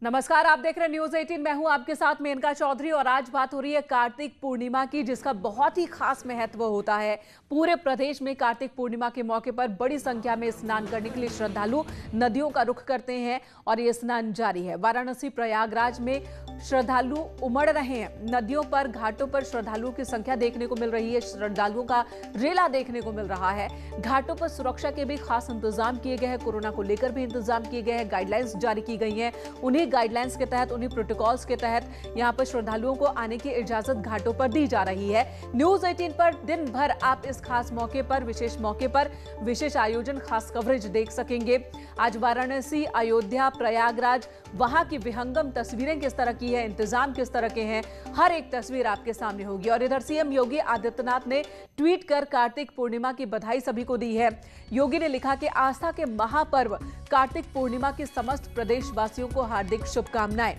नमस्कार, आप देख रहे हैं न्यूज 18। मैं हूं आपके साथ मेनका चौधरी और आज बात हो रही है कार्तिक पूर्णिमा की, जिसका बहुत ही खास महत्व होता है। पूरे प्रदेश में कार्तिक पूर्णिमा के मौके पर बड़ी संख्या में स्नान करने के लिए श्रद्धालु नदियों का रुख करते हैं और ये स्नान जारी है। वाराणसी प्रयागराज में श्रद्धालु उमड़ रहे हैं। नदियों पर, घाटों पर श्रद्धालुओं की संख्या देखने को मिल रही है। श्रद्धालुओं का रेला देखने को मिल रहा है। घाटों पर सुरक्षा के भी खास इंतजाम किए गए हैं। कोरोना को लेकर भी इंतजाम किए गए हैं। गाइडलाइंस जारी की गई हैं। उन्हीं गाइडलाइंस के तहत, उन्हीं प्रोटोकॉल्स के तहत यहां पर श्रद्धालुओं को आने की इजाजत घाटों पर दी जा रही है। न्यूज 18 पर दिन भर आप इस खास मौके पर, विशेष मौके पर विशेष आयोजन, खास कवरेज देख सकेंगे। आज वाराणसी, अयोध्या, प्रयागराज, वहां की विहंगम तस्वीरें किस तरह की है, इंतजाम किस तरह के हैं, हर एक तस्वीर आपके सामने होगी। और इधर सीएम योगी आदित्यनाथ ने ट्वीट कर कार्तिक पूर्णिमा की बधाई सभी को दी है। योगी ने लिखा कि आस्था के महापर्व कार्तिक पूर्णिमा की समस्त प्रदेशवासियों को हार्दिक शुभकामनाएं।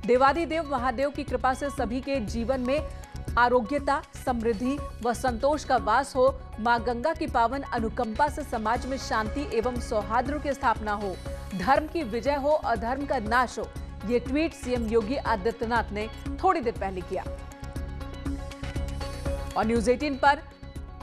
देवाधिदेव महादेव की कृपा से सभी के जीवन में आरोग्यता, समृद्धि व संतोष का वास हो। मां गंगा की पावन अनुकंपा से समाज में शांति एवं सौहार्द की स्थापना हो। धर्म की विजय हो, अधर्म का नाश हो। ये ट्वीट सीएम योगी आदित्यनाथ ने थोड़ी देर पहले किया। और न्यूज 18 पर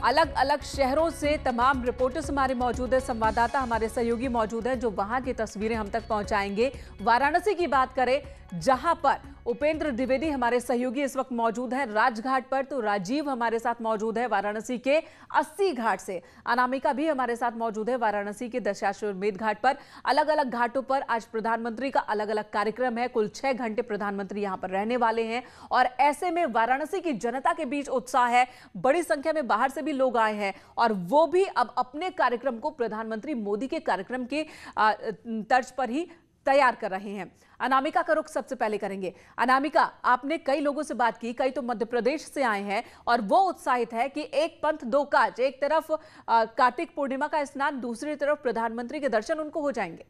अलग अलग शहरों से तमाम रिपोर्टर्स हमारे मौजूद है, संवाददाता हमारे सहयोगी मौजूद हैं जो वहां की तस्वीरें हम तक पहुंचाएंगे। वाराणसी की बात करें, जहां पर उपेंद्र द्विवेदी हमारे सहयोगी इस वक्त मौजूद हैं राजघाट पर, तो राजीव हमारे साथ मौजूद है वाराणसी के 80 घाट से। अनामिका भी हमारे साथ मौजूद है वाराणसी के दशाश्वमेध घाट पर। अलग अलग घाटों पर आज प्रधानमंत्री का अलग अलग कार्यक्रम है। कुल 6 घंटे प्रधानमंत्री यहां पर रहने वाले हैं और ऐसे में वाराणसी की जनता के बीच उत्साह है। बड़ी संख्या में बाहर से भी लोग आए हैं और वो भी अब अपने कार्यक्रम को प्रधानमंत्री मोदी के कार्यक्रम के तर्ज पर ही तैयार कर रहे हैं। अनामिका का रुख सबसे पहले करेंगे। अनामिका, आपने कई लोगों से बात की, कई तो मध्य प्रदेश से आए हैं और वो उत्साहित है कि एक पंथ दो काज, एक तरफ कार्तिक पूर्णिमा का स्नान, दूसरी तरफ प्रधानमंत्री के दर्शन उनको हो जाएंगे।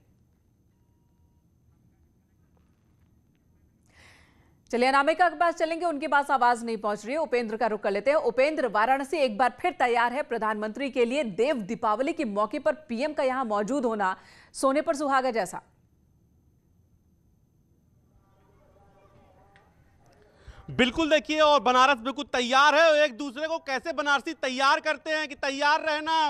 चलिए अनामिका के पास चलेंगे, उनके पास आवाज नहीं पहुंच रही है। उपेंद्र का रुख कर लेते हैं। उपेंद्र, वाराणसी एक बार फिर तैयार है प्रधानमंत्री के लिए। देव दीपावली के मौके पर पीएम का यहां मौजूद होना सोने पर सुहागा जैसा। बिल्कुल, देखिए, और बनारस बिल्कुल तैयार है। एक दूसरे को कैसे बनारसी तैयार करते हैं कि तैयार रहना,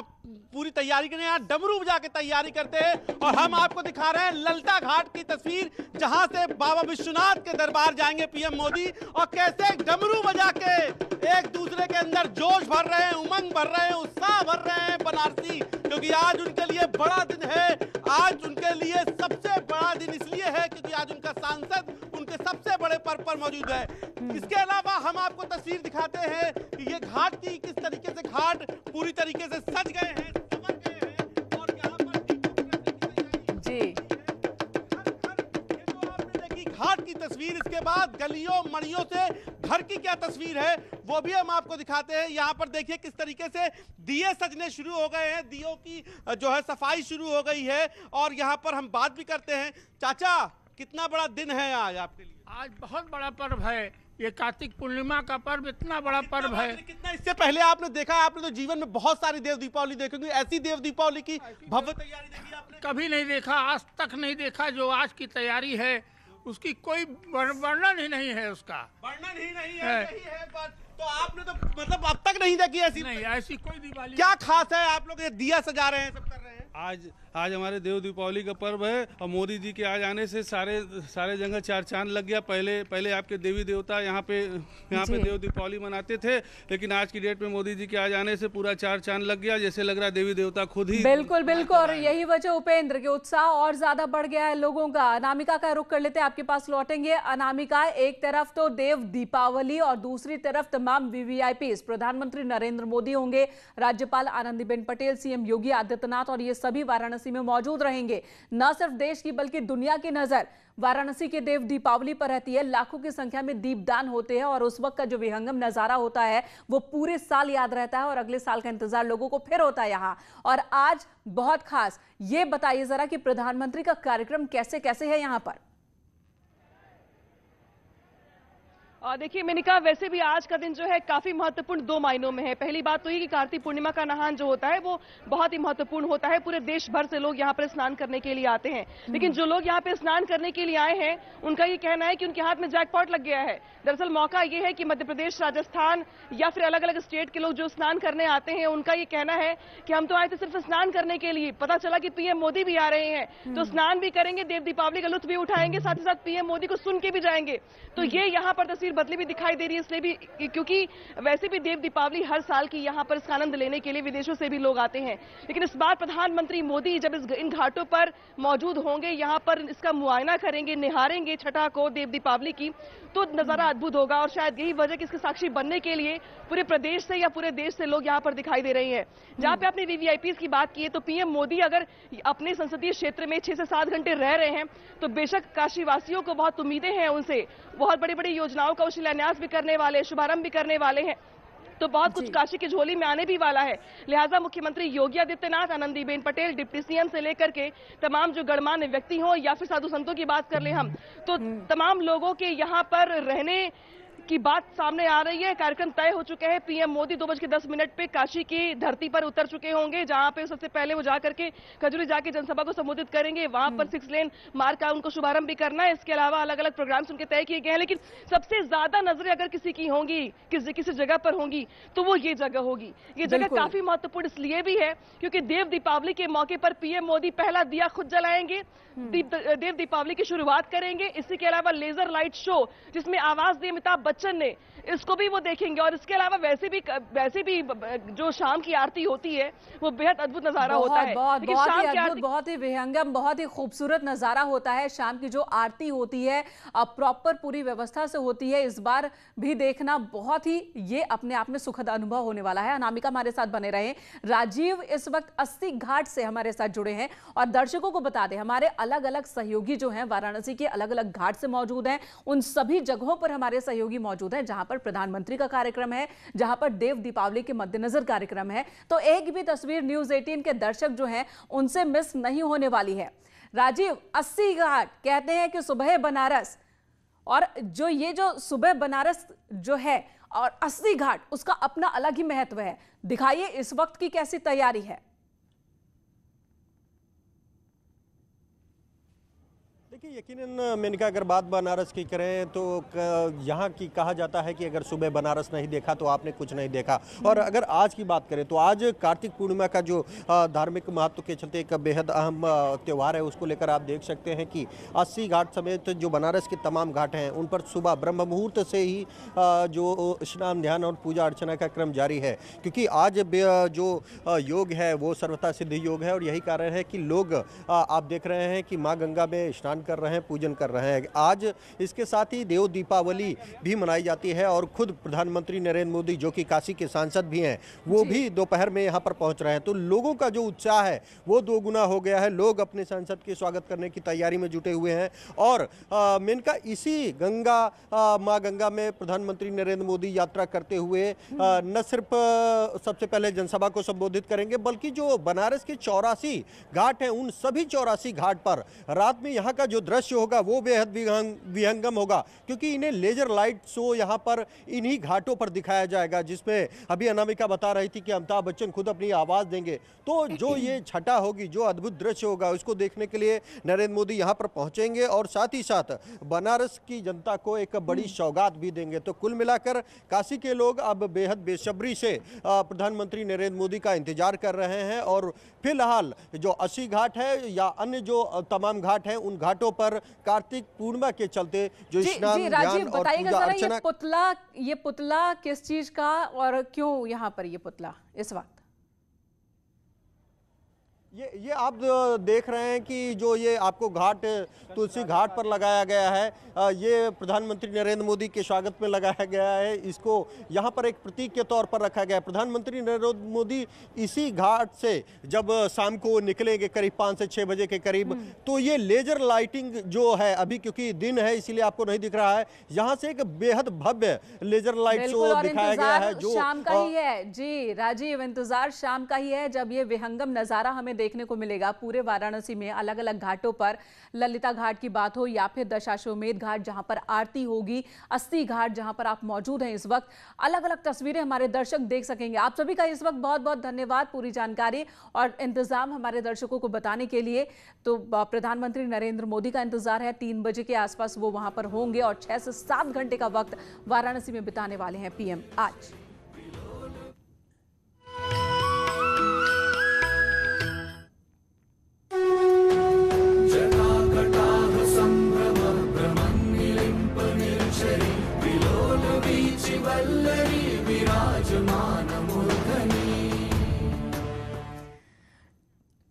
पूरी तैयारी के लिए यहाँ डमरू बजा के तैयारी करते हैं। और हम आपको दिखा रहे हैं ललता घाट की तस्वीर, जहां से बाबा विश्वनाथ के दरबार जाएंगे पीएम मोदी और कैसे डमरू बजा के एक दूसरे के अंदर जोश भर रहे हैं, उमंग भर रहे हैं, उत्साह भर रहे हैं बनारसी, क्योंकि आज उनके लिए बड़ा दिन है। आज उनके लिए सबसे बड़ा दिन इसलिए है क्योंकि आज उनका सांसद उनके सबसे बड़े पद पर मौजूद है। इसके अलावा हम आपको तस्वीर दिखाते हैं कि ये घाट की किस तरीके से घाट पूरी तरीके से सज गए हैं, संवर गए हैं और यहाँ पर जी ये जो आपने देखी घाट की तस्वीर, इसके बाद गलियों मड़ियों से घर की क्या तस्वीर है वो भी हम आपको दिखाते हैं। यहाँ पर देखिए किस तरीके से दिए सजने शुरू हो गए हैं, दियों की जो है सफाई शुरू हो गई है। और यहाँ पर हम बात भी करते हैं। चाचा, कितना बड़ा दिन है आज आपके लिए? आज बहुत बड़ा पर्व है, ये कार्तिक पूर्णिमा का पर्व इतना बड़ा पर्व है। कितना इससे पहले आपने देखा, आपने तो जीवन में बहुत सारी देव दीपावली देखी, ऐसी देव दीपावली की भव्य तैयारी देखी आपने? कभी नहीं देखा, आज तक नहीं देखा। जो आज की तैयारी है उसकी कोई वर्णन ही नहीं है, उसका वर्णन ही नहीं है, यही है बात। तो आपने तो मतलब अब तक नहीं देखी ऐसी? नहीं, ऐसी कोई दिवाली। क्या खास है? आप लोग ये दिया सजा रहे हैं, सब कर रहे हैं। आज हमारे देव दीपावली का पर्व है और मोदी जी के आ जाने से सारे जगह चार चांद लग गया। पहले आपके देवी देवता यहाँ पे देव दीपावली मनाते थे, लेकिन आज की डेट में मोदी जी के आ जाने से पूरा चार चांद लग गया। जैसे लग रहा है देवी देवता खुद ही। बिल्कुल बिल्कुल, और यही वजह उपेंद्र के उत्साह और ज्यादा बढ़ गया है लोगों का। अनामिका का रुख कर लेते हैं, आपके पास लौटेंगे। अनामिका, एक तरफ तो देव दीपावली और दूसरी तरफ तमाम वीवीआईपी, प्रधानमंत्री नरेंद्र मोदी होंगे, राज्यपाल आनंदीबेन पटेल, सीएम योगी आदित्यनाथ, और ये सभी वाराणसी में मौजूद रहेंगे। न सिर्फ देश की बल्कि दुनिया की नजर वाराणसी के देव दीपावली पर रहती है। लाखों की संख्या में दीपदान होते हैं और उस वक्त का जो विहंगम नजारा होता है वो पूरे साल याद रहता है और अगले साल का इंतजार लोगों को फिर होता है यहां। और आज बहुत खास, ये बताइए जरा कि प्रधानमंत्री का कार्यक्रम कैसे कैसे है यहां पर? देखिए मेनिका, वैसे भी आज का दिन जो है काफी महत्वपूर्ण दो मायनों में है। पहली बात तो ये कि कार्तिक पूर्णिमा का नहान जो होता है वो बहुत ही महत्वपूर्ण होता है। पूरे देश भर से लोग यहाँ पर स्नान करने के लिए आते हैं, लेकिन जो लोग यहाँ पे स्नान करने के लिए आए हैं उनका ये कहना है कि उनके हाथ में जैकपॉट लग गया है। दरअसल मौका ये है कि मध्य प्रदेश, राजस्थान या फिर अलग अलग स्टेट के लोग जो स्नान करने आते हैं उनका ये कहना है कि हम तो आए थे सिर्फ स्नान करने के लिए, पता चला कि पीएम मोदी भी आ रहे हैं तो स्नान भी करेंगे, देव दीपावली का लुत्फ भी उठाएंगे, साथ ही साथ पीएम मोदी को सुन के भी जाएंगे। तो ये यहाँ पर तस्वीर बदली भी दिखाई दे रही है, इसलिए भी क्योंकि वैसे भी देव दीपावली हर साल की यहाँ पर इसका आनंद लेने के लिए विदेशों से भी लोग आते हैं, लेकिन इस बार प्रधानमंत्री मोदी जब इन घाटों पर मौजूद होंगे, यहाँ पर इसका मुआयना करेंगे, निहारेंगे छठा को देव दीपावली की, तो नजारा अद्भुत होगा। और शायद यही वजह कि इसके साक्षी बनने के लिए पूरे प्रदेश से या पूरे देश से लोग यहाँ पर दिखाई दे रहे हैं। जहाँ पे आपने वीवीआईपीज की बात की है, तो पीएम मोदी अगर अपने संसदीय क्षेत्र में 6 से 7 घंटे रह रहे हैं तो बेशक काशी वासियों को बहुत उम्मीदें हैं उनसे, बहुत बड़ी बड़ी योजनाओं का शिलान्यास भी करने वाले, शुभारंभ भी करने वाले हैं, तो बहुत कुछ काशी की झोली में आने भी वाला है। लिहाजा मुख्यमंत्री योगी आदित्यनाथ, आनंदीबेन पटेल, डिप्टी सीएम से लेकर के तमाम जो गणमान्य व्यक्ति हों या फिर साधु संतों की बात कर ले हम, तो तमाम लोगों के यहाँ पर रहने की बात सामने आ रही है। कार्यक्रम तय हो चुके हैं। पीएम मोदी 2:10 पे काशी की धरती पर उतर चुके होंगे, जहां पे सबसे पहले वो जाकर के खजूरी जाके जनसभा को संबोधित करेंगे। वहां पर 6 लेन मार्ग का उनको शुभारंभ भी करना है। इसके अलावा अलग अलग प्रोग्राम्स उनके तय किए गए हैं, लेकिन सबसे ज्यादा नजरें अगर किसी की होंगी, किसी जगह पर होंगी, तो वो ये जगह होगी। ये जगह काफी महत्वपूर्ण इसलिए भी है क्योंकि देव दीपावली के मौके पर पीएम मोदी पहला दिया खुद जलाएंगे, देव दीपावली की शुरुआत करेंगे। इसी के अलावा लेजर लाइट शो जिसमें आवाज दी अमिताभ बच्चन ने, इसको भी वो देखेंगे। और इसके अलावा वैसे भी जो शाम की आरती होती है वो बेहद अद्भुत नजारा होता है। बहुत ही विहंगम, बहुत ही खूबसूरत नजारा होता है। शाम की जो आरती होती है प्रॉपर पूरी व्यवस्था से होती है। इस बार भी देखना बहुत ही ये अपने आप में सुखद अनुभव होने वाला है। अनामिका हमारे साथ बने रहे। राजीव इस वक्त 80 घाट से हमारे साथ जुड़े हैं और दर्शकों को बता दें, हमारे अलग अलग सहयोगी जो हैं वाराणसी के अलग अलग घाट से मौजूद हैं। उन सभी जगहों पर हमारे सहयोगी मौजूद हैं जहां पर प्रधानमंत्री का कार्यक्रम है, जहां पर देव दीपावली के मद्देनजर कार्यक्रम है। तो एक भी तस्वीर न्यूज 18 के दर्शक जो हैं उनसे मिस नहीं होने वाली है। राजीव, 80 घाट कहते हैं कि सुबह बनारस, और जो सुबह बनारस जो है और 80 घाट, उसका अपना अलग ही महत्व है। दिखाइए इस वक्त की कैसी तैयारी है। देखिए, यकीनन मेनका अगर बात बनारस की करें तो यहाँ की कहा जाता है कि अगर सुबह बनारस नहीं देखा तो आपने कुछ नहीं देखा। और अगर आज की बात करें तो आज कार्तिक पूर्णिमा का जो धार्मिक महत्व के चलते एक बेहद अहम त्यौहार है, उसको लेकर आप देख सकते हैं कि 80 घाट समेत जो बनारस के तमाम घाट हैं उन पर सुबह ब्रह्म मुहूर्त से ही जो स्नान ध्यान और पूजा अर्चना का क्रम जारी है, क्योंकि आज जो योग है वो सर्वथा सिद्ध योग है। और यही कारण है कि लोग आप देख रहे हैं कि माँ गंगा में स्नान कर रहे हैं, पूजन कर रहे हैं। आज इसके साथ ही देव दीपावली भी मनाई जाती है और खुद प्रधानमंत्री नरेंद्र मोदी जो कि काशी के सांसद भी हैं, वो भी दोपहर में यहाँ पर पहुँच रहे हैं। तो लोगों का जो उत्साह है वो 2 गुना हो गया है। लोग अपने सांसद के स्वागत करने की तैयारी में जुटे हुए हैं। और मेनका इसी माँ गंगा में प्रधानमंत्री नरेंद्र मोदी यात्रा करते हुए न सिर्फ सबसे पहले जनसभा को संबोधित करेंगे, बल्कि जो बनारस के 84 घाट हैं उन सभी 84 घाट पर रात में यहाँ का जो दृश्य होगा वो बेहद विहंगम होगा, क्योंकि इन्हें लेजर लाइट शो यहाँ पर इन्हीं घाटों पर दिखाया जाएगा, जिसमें अभी अनामिका बता रही थी कि अमिताभ बच्चन खुद अपनी आवाज देंगे। तो जो ये छठा होगी, जो अद्भुत दृश्य होगा, उसको देखने के लिए नरेंद्र मोदी यहाँ पर पहुंचेंगे और साथ ही साथ बनारस की जनता को एक बड़ी सौगात भी देंगे। तो कुल मिलाकर काशी के लोग अब बेहद बेसब्री से प्रधानमंत्री नरेंद्र मोदी का इंतजार कर रहे हैं। और फिलहाल जो 80 घाट है या अन्य जो तमाम घाट हैं उन घाटों पर कार्तिक पूर्णिमा के चलते जो स्नान ध्यान और पूजा अर्चना। ये पुतला किस चीज का और क्यों यहाँ पर ये पुतला इस वक्त? ये आप देख रहे हैं कि जो ये आपको घाट तुलसी घाट पर लगाया गया है, ये प्रधानमंत्री नरेंद्र मोदी के स्वागत में लगाया गया है। इसको यहाँ पर एक प्रतीक के तौर पर रखा गया है। प्रधानमंत्री नरेंद्र मोदी इसी घाट से जब शाम को निकलेंगे करीब 5 से 6 बजे के करीब, तो ये लेजर लाइटिंग जो है, अभी क्योंकि दिन है इसीलिए आपको नहीं दिख रहा है, यहाँ से एक बेहद भव्य लेजर लाइट शो दिखाया गया है जो शाम का ही है। जी राजीव, इंतजार शाम का ही है जब ये विहंगम नजारा हमें देखने को मिलेगा। पूरे वाराणसी में अलग अलग घाटों पर, ललिता घाट की बात हो या फिर दशाश्वमेध घाट जहां पर आरती होगी, अस्सी घाट जहां पर आप मौजूद हैं इस वक्त, अलग अलग तस्वीरें हमारे दर्शक देख सकेंगे। आप सभी का इस वक्त बहुत बहुत धन्यवाद पूरी जानकारी और इंतजाम हमारे दर्शकों को बताने के लिए। तो प्रधानमंत्री नरेंद्र मोदी का इंतजार है, 3 बजे के आसपास वो वहां पर होंगे और 6 से 7 घंटे का वक्त वाराणसी में बिताने वाले हैं पीएम आज।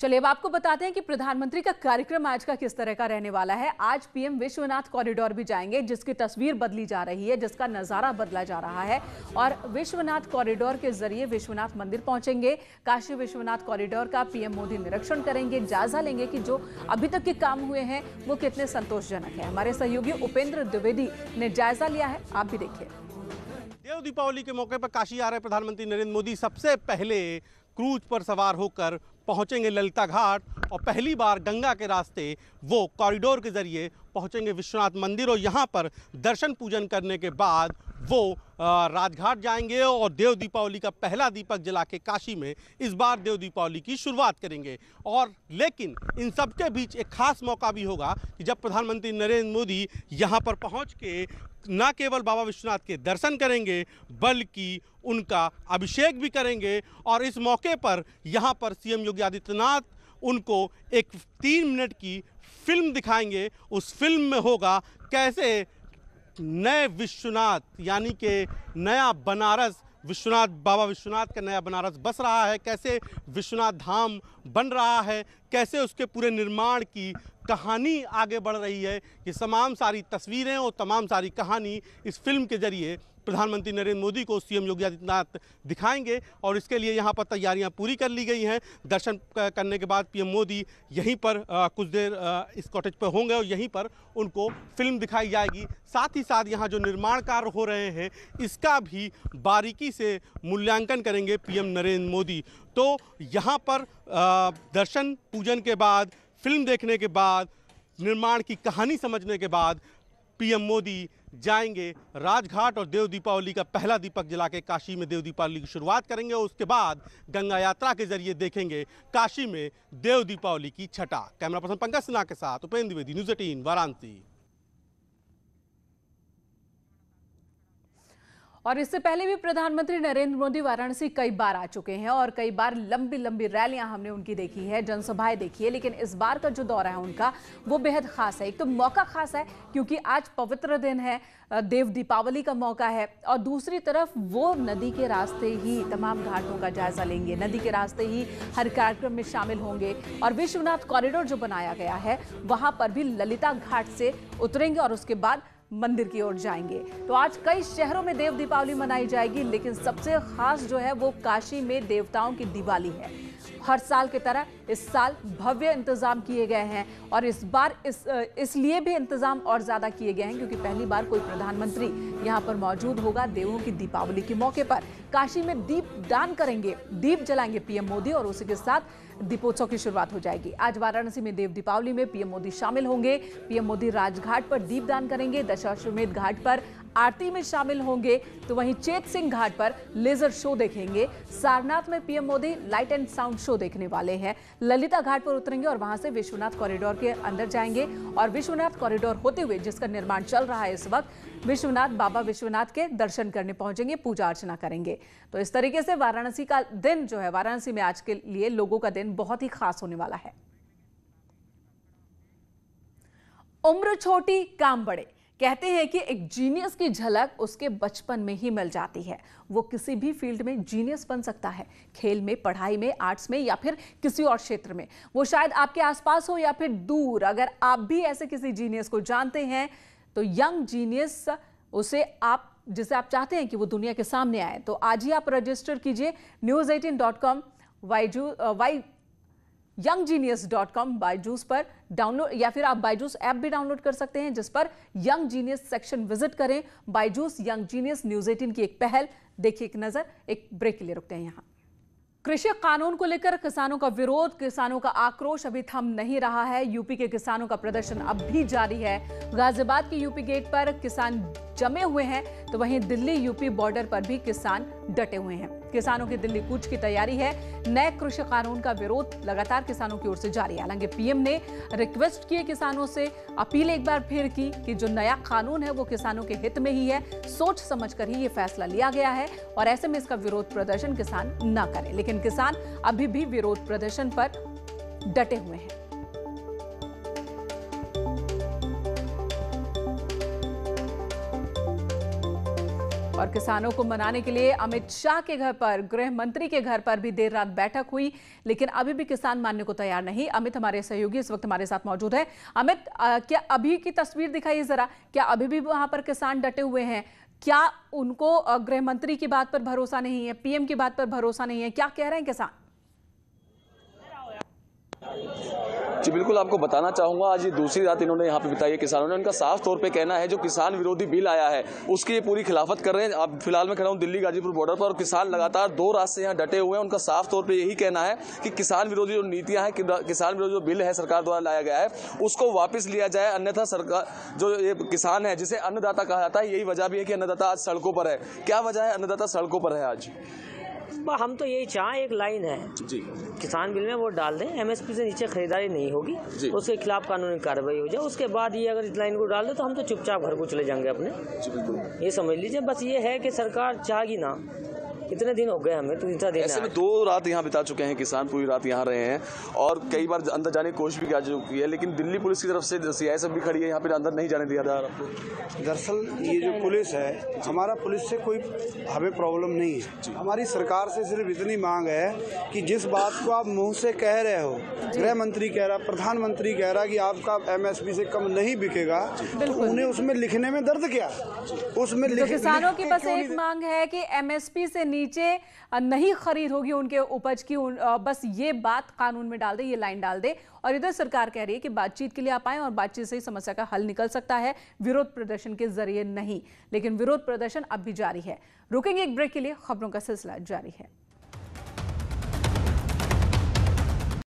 चलिए अब आपको बताते हैं कि प्रधानमंत्री का कार्यक्रम आज का किस तरह का रहने वाला है। आज पीएम विश्वनाथ कॉरिडोर भी जाएंगे, जिसकी तस्वीर बदली जा रही है, जिसका नजारा बदला जा रहा है और विश्वनाथ कॉरिडोर के जरिए विश्वनाथ मंदिर पहुंचेंगे। काशी विश्वनाथ कॉरिडोर का पीएम मोदी निरीक्षण करेंगे, जायजा लेंगे कि जो अभी तक के काम हुए हैं वो कितने संतोषजनक है। हमारे सहयोगी उपेंद्र द्विवेदी ने जायजा लिया है, आप भी देखिए। देव दीपावली के मौके पर काशी आ रहे प्रधानमंत्री नरेंद्र मोदी सबसे पहले क्रूज पर सवार होकर पहुंचेंगे ललिता घाट और पहली बार गंगा के रास्ते वो कॉरिडोर के जरिए पहुंचेंगे विश्वनाथ मंदिर और यहां पर दर्शन पूजन करने के बाद वो राजघाट जाएंगे और देव दीपावली का पहला दीपक जला के काशी में इस बार देव दीपावली की शुरुआत करेंगे। और लेकिन इन सबके बीच एक खास मौका भी होगा कि जब प्रधानमंत्री नरेंद्र मोदी यहां पर पहुंच के न केवल बाबा विश्वनाथ के दर्शन करेंगे बल्कि उनका अभिषेक भी करेंगे। और इस मौके पर यहाँ पर सीएम योगी आदित्यनाथ उनको एक 3 मिनट की फिल्म दिखाएंगे। उस फिल्म में होगा कैसे नए विश्वनाथ यानी कि नया बनारस, विश्वनाथ बाबा विश्वनाथ का नया बनारस बस रहा है, कैसे विश्वनाथ धाम बन रहा है, कैसे उसके पूरे निर्माण की कहानी आगे बढ़ रही है। ये तमाम सारी तस्वीरें और तमाम सारी कहानी इस फिल्म के जरिए प्रधानमंत्री नरेंद्र मोदी को सीएम योगी आदित्यनाथ दिखाएंगे और इसके लिए यहाँ पर तैयारियां पूरी कर ली गई हैं। दर्शन करने के बाद पीएम मोदी यहीं पर कुछ देर इस कॉटेज पर होंगे और यहीं पर उनको फिल्म दिखाई जाएगी। साथ ही साथ यहाँ जो निर्माण कार्य हो रहे हैं इसका भी बारीकी से मूल्यांकन करेंगे पीएम नरेंद्र मोदी। तो यहाँ पर दर्शन पूजन के बाद, फिल्म देखने के बाद, निर्माण की कहानी समझने के बाद पीएम मोदी जाएंगे राजघाट और देव दीपावली का पहला दीपक जला के काशी में देव दीपावली की शुरुआत करेंगे और उसके बाद गंगा यात्रा के जरिए देखेंगे काशी में देव दीपावली की छठा। कैमरा पर्सन पंकज सिन्हा के साथ उपेंद्र द्विवेदी, न्यूज़ 18 वाराणसी। और इससे पहले भी प्रधानमंत्री नरेंद्र मोदी वाराणसी कई बार आ चुके हैं और कई बार लंबी लंबी रैलियां हमने उनकी देखी है, जनसभाएं देखी है, लेकिन इस बार का जो दौरा है उनका वो बेहद खास है। एक तो मौका खास है क्योंकि आज पवित्र दिन है, देव दीपावली का मौका है और दूसरी तरफ वो नदी के रास्ते ही तमाम घाटों का जायजा लेंगे, नदी के रास्ते ही हर कार्यक्रम में शामिल होंगे और विश्वनाथ कॉरिडोर जो बनाया गया है वहां पर भी ललिता घाट से उतरेंगे और उसके बाद मंदिर की ओर जाएंगे। तो आज कई शहरों में देव दीपावली मनाई जाएगी, लेकिन सबसे खास जो है वो काशी में देवताओं की दिवाली है। हर साल की तरह इस साल भव्य इंतजाम किए गए हैं और इस बार इसलिए भी इंतजाम और ज्यादा किए गए हैं क्योंकि पहली बार कोई प्रधानमंत्री यहां पर मौजूद होगा। देवों की दीपावली के मौके पर काशी में दीप दान करेंगे, दीप जलाएंगे पीएम मोदी और उसी के साथ दीपोत्सव की शुरुआत हो जाएगी। आज वाराणसी में देव दीपावली में पीएम मोदी शामिल होंगे। पीएम मोदी राजघाट पर दीपदान करेंगे, दशाश्वमेध घाट पर आरती में शामिल होंगे, तो वहीं चेत सिंह घाट पर लेजर शो देखेंगे। सारनाथ में PM Modi light and sound show देखने वाले हैं। ललिता घाट पर उतरेंगे और वहां से विश्वनाथ कॉरिडोर के अंदर जाएंगे और विश्वनाथ कॉरिडोर होते हुए जिसका निर्माण चल रहा है इस वक्त, विश्वनाथ बाबा विश्वनाथ के दर्शन करने पहुंचेंगे, पूजा अर्चना करेंगे। तो इस तरीके से वाराणसी का दिन जो है, वाराणसी में आज के लिए लोगों का दिन बहुत ही खास होने वाला है। उम्र छोटी काम बड़े, कहते हैं कि एक जीनियस की झलक उसके बचपन में ही मिल जाती है। वो किसी भी फील्ड में जीनियस बन सकता है, खेल में, पढ़ाई में, आर्ट्स में या फिर किसी और क्षेत्र में। वो शायद आपके आसपास हो या फिर दूर। अगर आप भी ऐसे किसी जीनियस को जानते हैं तो यंग जीनियस जिसे आप चाहते हैं कि वो दुनिया के सामने आए, तो आज ही आप रजिस्टर कीजिए news18.com younggenius.com बायजूस पर डाउनलोड, या फिर आप बायजूस ऐप भी डाउनलोड कर सकते हैं जिस पर यंग जीनियस सेक्शन विजिट करें। बायजूस यंग जीनियस न्यूज़ 18 की एक पहल, देखिए एक नजर। एक ब्रेक के लिए रुकते हैं यहाँ। कृषि कानून को लेकर किसानों का विरोध, किसानों का आक्रोश अभी थम नहीं रहा है। यूपी के किसानों का प्रदर्शन अब भी जारी है। गाजियाबाद के यूपी गेट पर किसान जमे हुए हैं, तो वहीं दिल्ली यूपी बॉर्डर पर भी किसान डटे हुए हैं। किसानों की दिल्ली कूच की तैयारी है। नए कृषि कानून का विरोध लगातार किसानों की ओर से जारी है। हालांकि पीएम ने रिक्वेस्ट किए किसानों से, अपील एक बार फिर की कि जो नया कानून है वो किसानों के हित में ही है, सोच समझकर ही ये फैसला लिया गया है और ऐसे में इसका विरोध प्रदर्शन किसान न करें। लेकिन किसान अभी भी विरोध प्रदर्शन पर डटे हुए हैं। और किसानों को मनाने के लिए अमित शाह के घर पर, गृह मंत्री के घर पर भी देर रात बैठक हुई, लेकिन अभी भी किसान मानने को तैयार नहीं। अमित हमारे सहयोगी इस वक्त हमारे साथ मौजूद है। अमित, क्या अभी की तस्वीर दिखाइए जरा, क्या अभी भी वहां पर किसान डटे हुए हैं? क्या उनको गृह मंत्री की बात पर भरोसा नहीं है, पीएम की बात पर भरोसा नहीं है? क्या कह रहे हैं किसान? जी बिल्कुल, आपको बताना चाहूंगा, आज ये दूसरी रात इन्होंने यहाँ पे बिताई है किसानों ने। उनका साफ तौर पे कहना है जो किसान विरोधी बिल आया है उसकी ये पूरी खिलाफत कर रहे हैं। अब फिलहाल मैं खड़ा हूँ दिल्ली गाजीपुर बॉर्डर पर और किसान लगातार 2 रात से यहाँ डटे हुए हैं। उनका साफ तौर पे यही कहना है कि किसान विरोधी जो नीतियां हैं, किसान विरोधी जो बिल है सरकार द्वारा लाया गया है उसको वापस लिया जाए, अन्यथा सरकार जो ये किसान है जिसे अन्नदाता कहा जाता है, यही वजह भी है कि अन्नदाता आज सड़कों पर है। क्या वजह है अन्नदाता सड़कों पर है आज? हम तो यही चाहें, एक लाइन है जी, किसान बिल में वो डाल दें, एमएसपी से नीचे खरीदारी नहीं होगी, उसके खिलाफ कानूनी कार्रवाई हो जाए। उसके बाद ये अगर इस लाइन को डाल दे तो हम तो चुपचाप घर को चले जाएंगे अपने। जी बिल्कुल, ये समझ लीजिए। बस ये है कि सरकार चाहेगी ना, कितने दिन हो गए हमें, तो तीसरा दिन ऐसे में 2 रात यहाँ बिता चुके हैं किसान, पूरी रात यहाँ रहे हैं और कई बार अंदर जाने की कोशिश भी कर चुकी है, लेकिन दिल्ली पुलिस की तरफ से सीआईएसएफ भी खड़ी है यहाँ पे, अंदर नहीं जाने दिया जा रहा। दरअसल ये जो पुलिस है, हमारा पुलिस से कोई हमें प्रॉब्लम नहीं है। हमारी सरकार से सिर्फ इतनी मांग है कि जिस बात को आप मुंह से कह रहे हो, गृह मंत्री कह रहा, प्रधानमंत्री कह रहा कि आपका एमएसपी से कम नहीं बिकेगा, तो उन्हें उसमें लिखने में दर्द क्या? उसमें तो किसानों की बस एक मांग है कि एमएसपी से नीचे नहीं खरीद होगी उनके उपज की, बस ये बात कानून में डाल दे, ये लाइन डाल दे। और इधर सरकार कह रही है कि बातचीत के लिए आप आएं और बातचीत से ही समस्या का हल निकल सकता है, विरोध प्रदर्शन के जरिए नहीं। लेकिन विरोध प्रदर्शन अब भी जारी है। रुकेंगे एक ब्रेक के लिए, खबरों का सिलसिला जारी है।